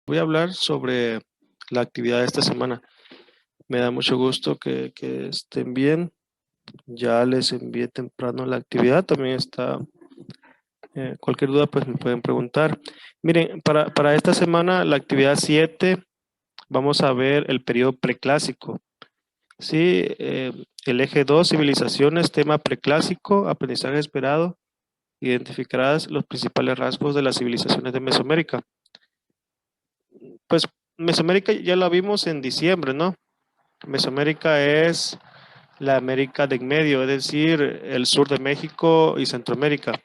Voy a hablar sobre la actividad de esta semana. Me da mucho gusto que estén bien. Ya les envié temprano la actividad. También está, cualquier duda pues me pueden preguntar. Miren, para esta semana, la actividad 7, vamos a ver el periodo preclásico. Sí, el eje 2, civilizaciones, tema preclásico, aprendizaje esperado. Identificarás los principales rasgos de las civilizaciones de Mesoamérica. Pues Mesoamérica ya la vimos en diciembre, ¿no? Mesoamérica es la América de en medio, es decir, el sur de México y Centroamérica.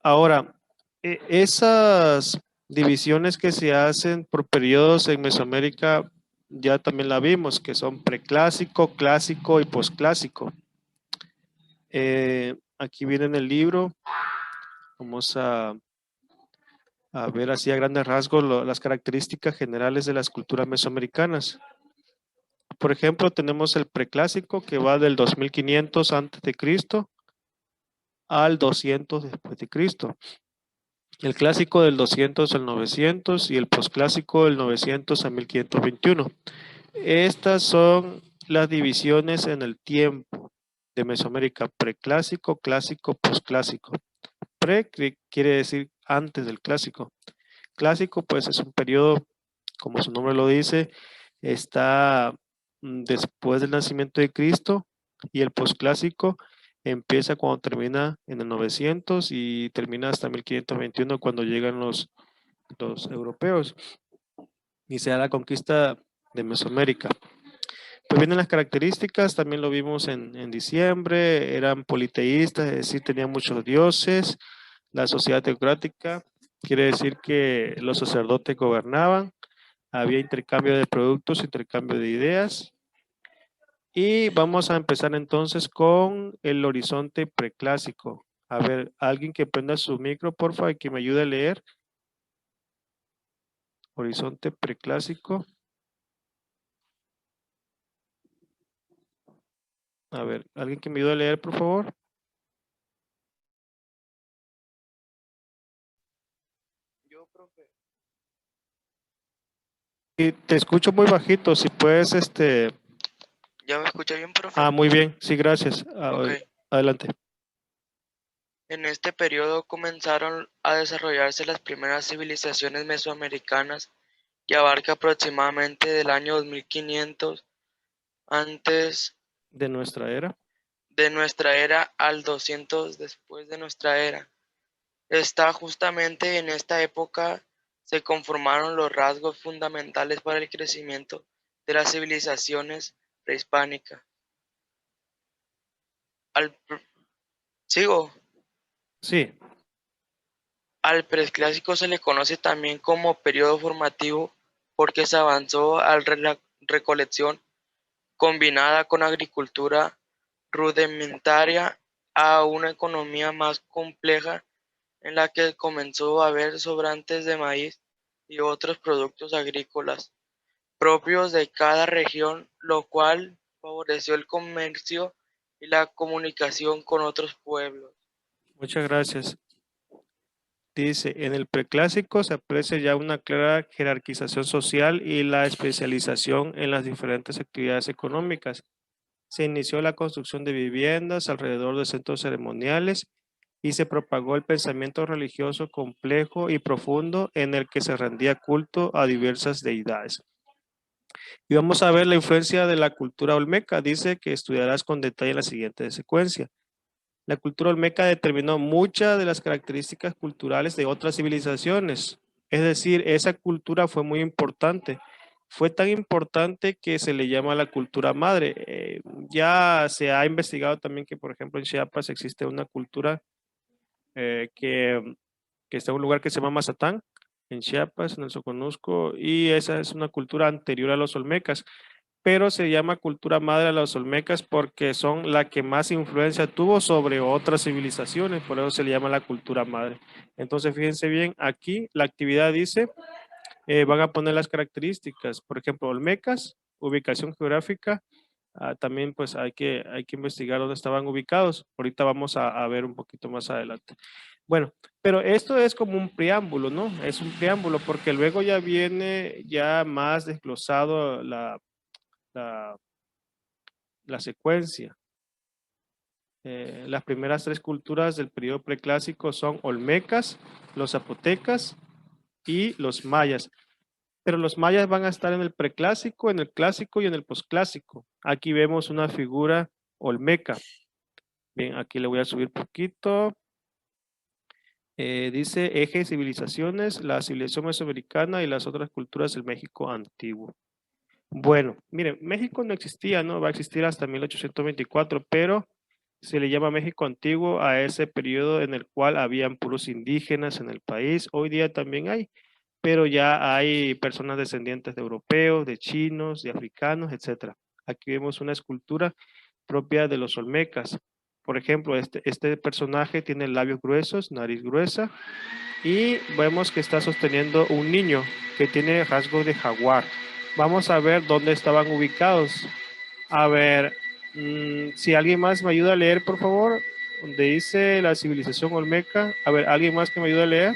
Ahora, esas divisiones que se hacen por periodos en Mesoamérica ya también la vimos, que son preclásico, clásico y posclásico. Aquí viene en el libro, vamos a ver así a grandes rasgos las características generales de las culturas mesoamericanas. Por ejemplo, tenemos el preclásico que va del 2500 a.C. al 200 después de Cristo. El clásico del 200 al 900 y el posclásico del 900 a 1521. Estas son las divisiones en el tiempo de Mesoamérica: preclásico, clásico, posclásico. Pre quiere decir antes del clásico. Clásico pues es un periodo, como su nombre lo dice, está después del nacimiento de Cristo, y el posclásico empieza cuando termina en el 900 y termina hasta 1521 cuando llegan los europeos y se da la conquista de Mesoamérica. Pues vienen las características, también lo vimos en diciembre, eran politeístas, es decir, tenían muchos dioses. La sociedad teocrática quiere decir que los sacerdotes gobernaban, había intercambio de productos, intercambio de ideas. Y vamos a empezar entonces con el horizonte preclásico. A ver, alguien que prenda su micro, por favor, y que me ayude a leer. Horizonte preclásico. A ver, alguien que me ayude a leer, por favor. Yo, profe. Y te escucho muy bajito, si puedes, ¿Ya me escucha bien, profe? muy bien, sí, gracias. Ok. Adelante. En este periodo comenzaron a desarrollarse las primeras civilizaciones mesoamericanas que abarca aproximadamente del año 2500 antes De nuestra era. de nuestra era al 200 después de nuestra era. Justamente en esta época se conformaron los rasgos fundamentales para el crecimiento de las civilizaciones prehispánicas. Al, sigo. Sí, Al preclásico se le conoce también como periodo formativo porque se avanzó a la recolección combinada con agricultura rudimentaria a una economía más compleja en la que comenzó a haber sobrantes de maíz y otros productos agrícolas propios de cada región, lo cual favoreció el comercio y la comunicación con otros pueblos. muchas gracias. Dice, en el preclásico se aprecia ya una clara jerarquización social y la especialización en las diferentes actividades económicas. Se inició la construcción de viviendas alrededor de centros ceremoniales y se propagó el pensamiento religioso complejo y profundo en el que se rendía culto a diversas deidades. Y vamos a ver la influencia de la cultura olmeca. Dice que estudiarás con detalle en la siguiente secuencia. La cultura olmeca determinó muchas de las características culturales de otras civilizaciones. Es decir, esa cultura fue muy importante. Fue tan importante que se le llama la cultura madre. Ya se ha investigado también que, por ejemplo, en Chiapas existe una cultura que está en un lugar que se llama Mazatán, en Chiapas, en el Soconusco, y esa es una cultura anterior a los olmecas, pero se llama cultura madre a los olmecas porque son la que más influencia tuvo sobre otras civilizaciones, por eso se le llama la cultura madre. Entonces, fíjense bien, aquí la actividad dice, van a poner las características, por ejemplo, olmecas, ubicación geográfica, también pues hay que investigar dónde estaban ubicados. Ahorita vamos a ver un poquito más adelante. Bueno, pero esto es como un preámbulo, ¿no? Es un preámbulo porque luego ya viene ya más desglosado la, la secuencia. Las primeras tres culturas del periodo preclásico son olmecas, los zapotecas y los mayas. Pero los mayas van a estar en el preclásico, en el clásico y en el posclásico. Aquí vemos una figura olmeca. Bien, aquí le voy a subir poquito. Dice eje de civilizaciones, la civilización mesoamericana y las otras culturas del México antiguo. Bueno, miren, México no existía, ¿no? Va a existir hasta 1824, pero se le llama México antiguo a ese periodo en el cual habían puros indígenas en el país. Hoy día también hay, pero ya hay personas descendientes de europeos, de chinos, de africanos, etcétera. Aquí vemos una escultura propia de los olmecas. Por ejemplo, este personaje tiene labios gruesos, nariz gruesa, y vemos que está sosteniendo un niño que tiene rasgos de jaguar. Vamos a ver dónde estaban ubicados. A ver, si alguien más me ayuda a leer, por favor, donde dice la civilización olmeca. A ver, ¿alguien más que me ayude a leer?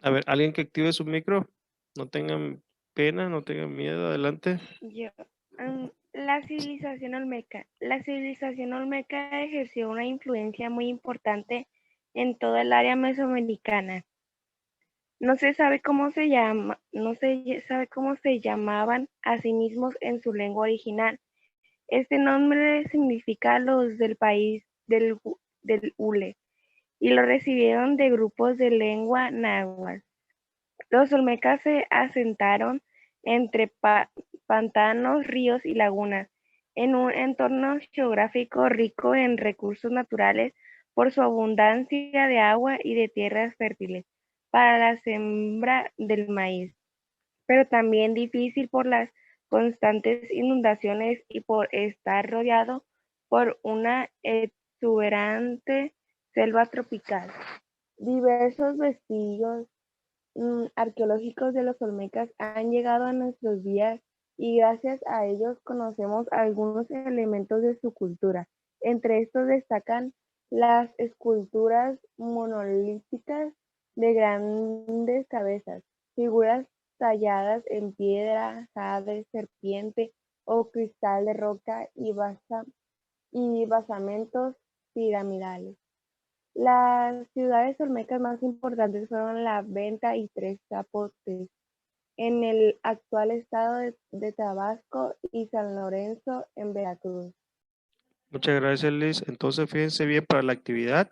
A ver, alguien que active su micro. No tengan pena, no tengan miedo, adelante. Yo, la civilización olmeca. La civilización olmeca ejerció una influencia muy importante en toda el área mesoamericana. No se sabe cómo se llama, no se sabe cómo se llamaban a sí mismos en su lengua original. Este nombre significa los del país del Hule y lo recibieron de grupos de lengua náhuatl. Los olmecas se asentaron entre pantanos, ríos y lagunas, en un entorno geográfico rico en recursos naturales por su abundancia de agua y de tierras fértiles para la siembra del maíz, pero también difícil por las constantes inundaciones y por estar rodeado por una exuberante selva tropical. Diversos vestigios arqueológicos de los olmecas han llegado a nuestros días y gracias a ellos conocemos algunos elementos de su cultura. Entre estos destacan las esculturas monolíticas de grandes cabezas, figuras talladas en piedra, jade, serpiente o cristal de roca y basamentos piramidales. Las ciudades olmecas más importantes fueron La Venta y Tres Zapotes, en el actual estado de Tabasco, y San Lorenzo, en Veracruz. Muchas gracias, Liz. Entonces, fíjense bien para la actividad.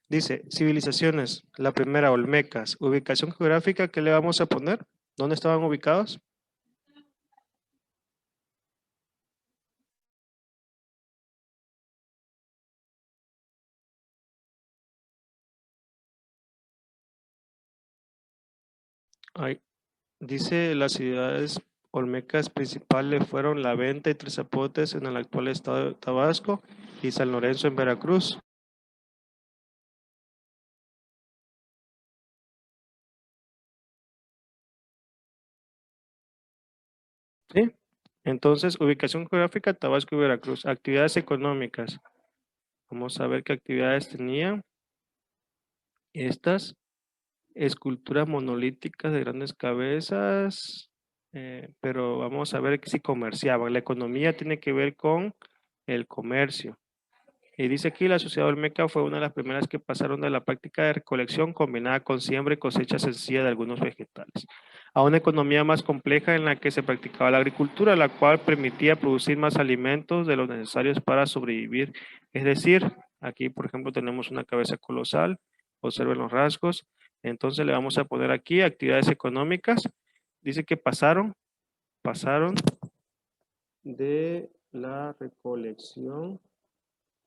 Dice, civilizaciones. La primera, olmecas. Ubicación geográfica, ¿qué le vamos a poner? ¿Dónde estaban ubicados? Ahí. Dice, las ciudades olmecas principales fueron La Venta y Tres Zapotes en el actual estado de Tabasco y San Lorenzo en Veracruz. ¿Sí? Entonces, ubicación geográfica, Tabasco y Veracruz. Actividades económicas. Vamos a ver qué actividades tenían estas. Esculturas monolíticas de grandes cabezas, pero vamos a ver si comerciaban. La economía tiene que ver con el comercio. Y dice aquí, la sociedad olmeca fue una de las primeras que pasaron de la práctica de recolección combinada con siembra y cosecha sencilla de algunos vegetales, a una economía más compleja en la que se practicaba la agricultura, la cual permitía producir más alimentos de los necesarios para sobrevivir. Es decir, aquí, por ejemplo, tenemos una cabeza colosal, observen los rasgos. Entonces le vamos a poner aquí actividades económicas. Dice que pasaron de la recolección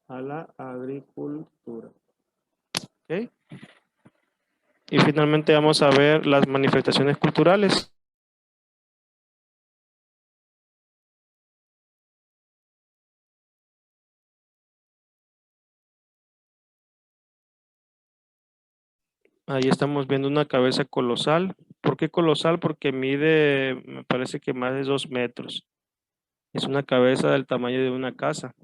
a la agricultura. ¿Ok? Y finalmente vamos a ver las manifestaciones culturales. Ahí estamos viendo una cabeza colosal. ¿Por qué colosal? Porque mide, me parece que más de 2 metros. Es una cabeza del tamaño de una casa.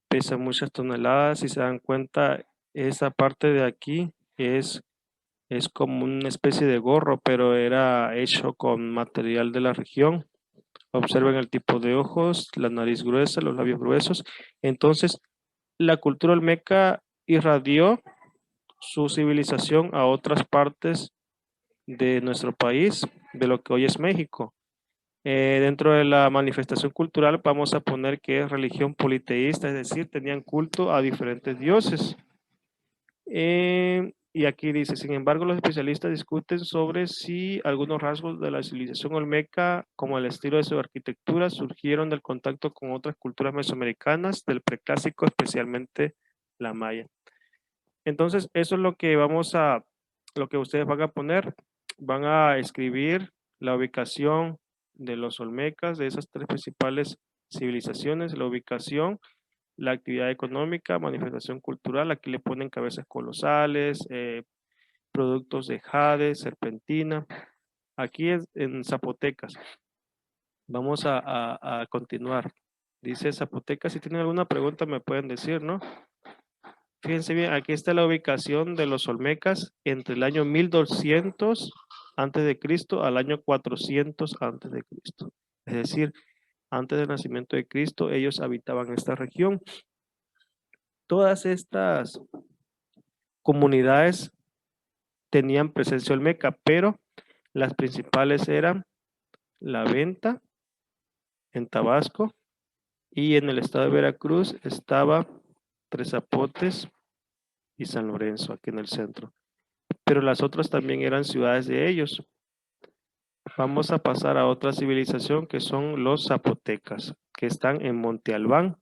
Pesa muchas toneladas. Si se dan cuenta, esa parte de aquí es como una especie de gorro, pero era hecho con material de la región. Observen el tipo de ojos, la nariz gruesa, los labios gruesos. Entonces, la cultura olmeca irradió su civilización a otras partes de nuestro país, de lo que hoy es México. Dentro de la manifestación cultural vamos a poner que es religión politeísta, es decir, tenían culto a diferentes dioses. Y aquí dice, sin embargo, los especialistas discuten sobre si algunos rasgos de la civilización olmeca, como el estilo de su arquitectura, surgieron del contacto con otras culturas mesoamericanas del preclásico, especialmente la maya. Entonces, eso es lo que ustedes van a poner. Van a escribir la ubicación de los olmecas, de esas 3 principales civilizaciones, la ubicación, la actividad económica, manifestación cultural. Aquí le ponen cabezas colosales, productos de jade, serpentina. Aquí es en Zapotecas. Vamos a continuar. Dice Zapotecas, si tienen alguna pregunta me pueden decir, ¿no? Fíjense bien, aquí está la ubicación de los olmecas entre el año 1200 antes de Cristo al año 400 antes de Cristo. Es decir, antes del nacimiento de Cristo, ellos habitaban esta región. Todas estas comunidades tenían presencia olmeca, pero las principales eran La Venta en Tabasco y en el estado de Veracruz estaba Tres Zapotes y San Lorenzo, aquí en el centro. Pero las otras también eran ciudades de ellos. Vamos a pasar a otra civilización que son los zapotecas, que están en Monte Albán.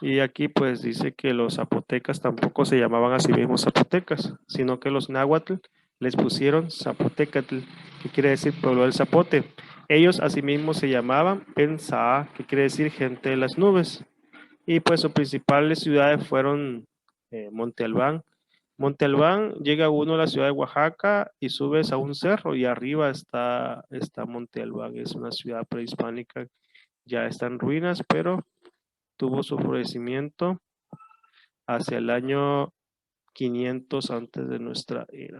Y aquí pues dice que los zapotecas tampoco se llamaban a sí mismos zapotecas, sino que los náhuatl les pusieron Zapotecatl, que quiere decir pueblo del zapote. Ellos asimismo se llamaban Pensá, que quiere decir gente de las nubes. Y pues sus principales ciudades fueron Monte Albán. Monte Albán, llega uno a la ciudad de Oaxaca y subes a un cerro y arriba está Monte Albán. Es una ciudad prehispánica, ya está en ruinas, pero tuvo su florecimiento hacia el año 500 antes de nuestra era.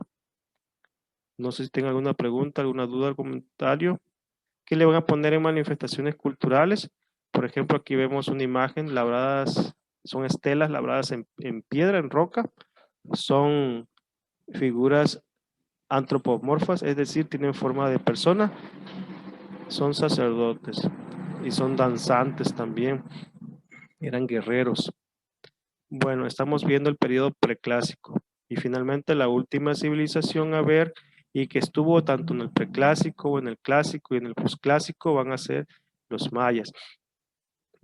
No sé si tengan alguna pregunta, alguna duda, comentario. ¿Qué le van a poner en manifestaciones culturales? Por ejemplo, aquí vemos una imagen labradas, son estelas labradas en piedra, en roca. Son figuras antropomorfas, es decir, tienen forma de persona. Son sacerdotes y son danzantes también. Eran guerreros. Bueno, estamos viendo el periodo preclásico y finalmente la última civilización a ver y que estuvo tanto en el preclásico, en el clásico y en el posclásico van a ser los mayas.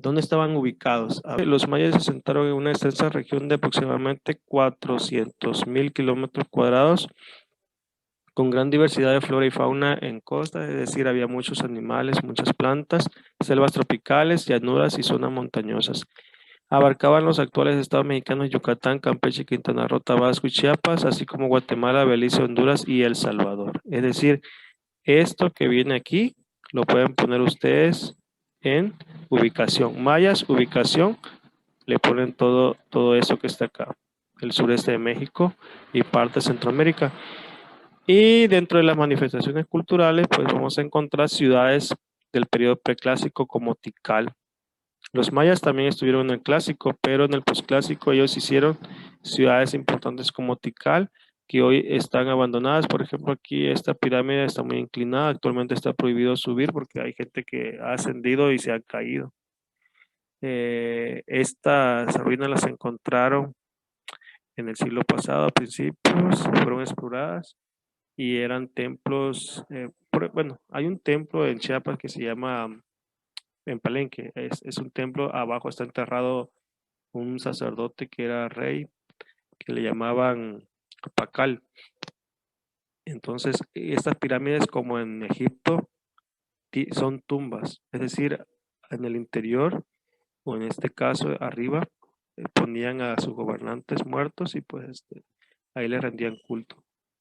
¿Dónde estaban ubicados? Los mayas se asentaron en una extensa región de aproximadamente 400.000 kilómetros cuadrados con gran diversidad de flora y fauna en costa, es decir, había muchos animales, muchas plantas, selvas tropicales, llanuras y zonas montañosas. Abarcaban los actuales estados mexicanos Yucatán, Campeche, Quintana Roo, Tabasco y Chiapas, así como Guatemala, Belice, Honduras y El Salvador. Es decir, esto que viene aquí lo pueden poner ustedes en ubicación. Mayas, ubicación, le ponen todo eso que está acá. El sureste de México y parte de Centroamérica. Y dentro de las manifestaciones culturales, pues vamos a encontrar ciudades del periodo preclásico como Tikal. Los mayas también estuvieron en el clásico, pero en el posclásico ellos hicieron ciudades importantes como Tikal, que hoy están abandonadas. Por ejemplo, aquí esta pirámide está muy inclinada, actualmente está prohibido subir porque hay gente que ha ascendido y se ha caído. Estas ruinas las encontraron en el siglo pasado, a principios, fueron exploradas y eran templos, bueno, hay un templo en Chiapas que se llama, en Palenque, es un templo, abajo está enterrado un sacerdote que era rey, que le llamaban Pacal. Entonces, estas pirámides como en Egipto son tumbas, es decir, en el interior, o en este caso arriba, ponían a sus gobernantes muertos y pues ahí le rendían culto.